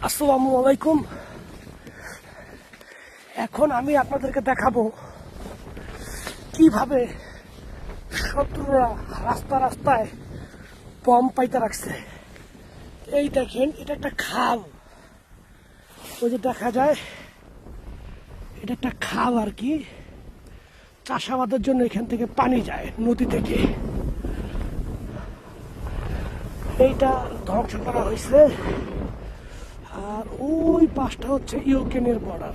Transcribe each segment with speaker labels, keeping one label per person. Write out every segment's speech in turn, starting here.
Speaker 1: আসসালামু আলাইকুম। এখন আমি আপনাদেরকে দেখাবো কিভাবে শত্রুরা রাস্তায় বম পাইতে রাখছে। এই দেখেন, এটা একটা খাল, ওই যে দেখা যায় এটা একটা খাল আর কি। চাষাবাদের জন্য এখান থেকে পানি যায় নদী থেকে। এইটা ধ্বংস করা হয়েছে। আর ওই পাশটা হচ্ছে ইউক্রেনের বর্ডার।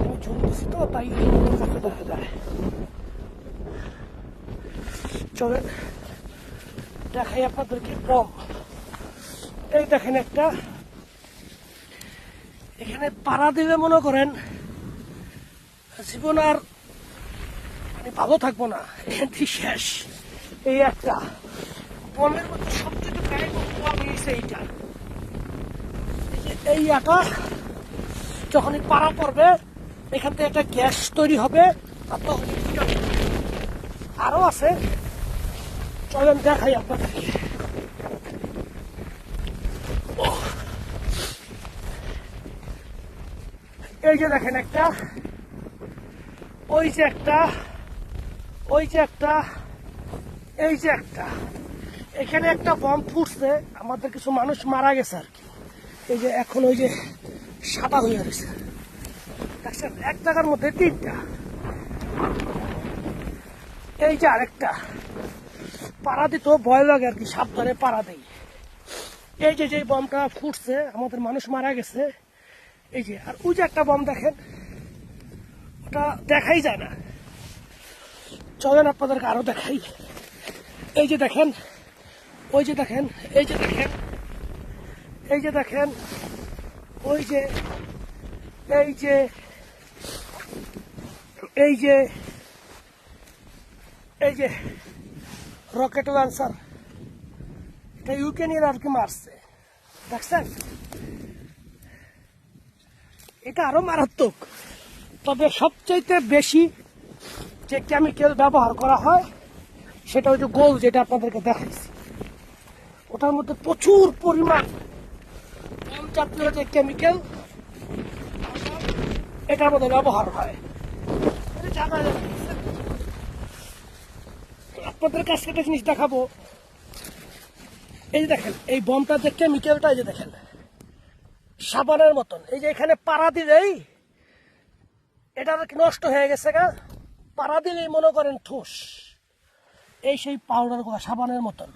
Speaker 1: আমি চলতেছি তো, তাই কাছে দেখা যায়। চলেন দেখাই আপনাদেরকে বম। এই দেখেন একটা, এখানে পাড়া দিলে মনে করেন জীবন আর মানে ভালো থাকবো না, এখানটি শেষ। এই একটা বমের মধ্যে সবচেয়ে ব্যয়বহুল হয়েছে এইটা। এই আটা যখনই পাড়া পড়বে এখান থেকে একটা গ্যাস তৈরি হবে, আর তখন আরো আছে। চলেন দেখাই আপনাদেরকে। এই যে দেখেন একটা, ওই যে একটা, ওই যে একটা, এই যে একটা। এখানে একটা বম ফুটছে, আমাদের কিছু মানুষ মারা গেছে আর কি। এই যে এখন ওই যে সাদা হয়ে গেছে, দেখছেন? এক জায়গার মধ্যে তিনটা। এই যে আরেকটা, পাড়া দিত ভয় লাগে আর কি, সাবধানে পাড়া দেই। এই যে বমটা ফুটছে, আমাদের মানুষ মারা গেছে। এই যে, আর ওই যে একটা বম দেখেন, ওটা দেখাই যায় না। চলেন আপনাদেরকে আরো দেখাই। এই যে দেখেন, ওই যে দেখেন, এই যে দেখেন, এই যে দেখেন, ওই যে, এই যে, এই যে, এই যে রকেট লঞ্চার, এটা ইউক্রেনিয়ান আর কি মারছে, দেখছেন? এটা আরো মারাত্মক। তবে সবচাইতে বেশি যে কেমিক্যাল ব্যবহার করা হয় সেটা হচ্ছে গোল, যেটা আপনাদেরকে দেখাইছি। ওটার মধ্যে প্রচুর পরিমাণ বম জাতীয় যে কেমিক্যাল এটার মধ্যে ব্যবহার হয়। আপনাদের কাছে একটা জিনিস দেখাবো। এই যে দেখেন, এই বমটার যে কেমিক্যালটা, এই যে দেখেন সাবানের মতন। এই যে এখানে পাড়া দিলেই এটা নষ্ট হয়ে গেছে গা, পাড়া দিলেই মনে করেন ঠোস, এই সেই পাউডার গুলা সাবানের মতন।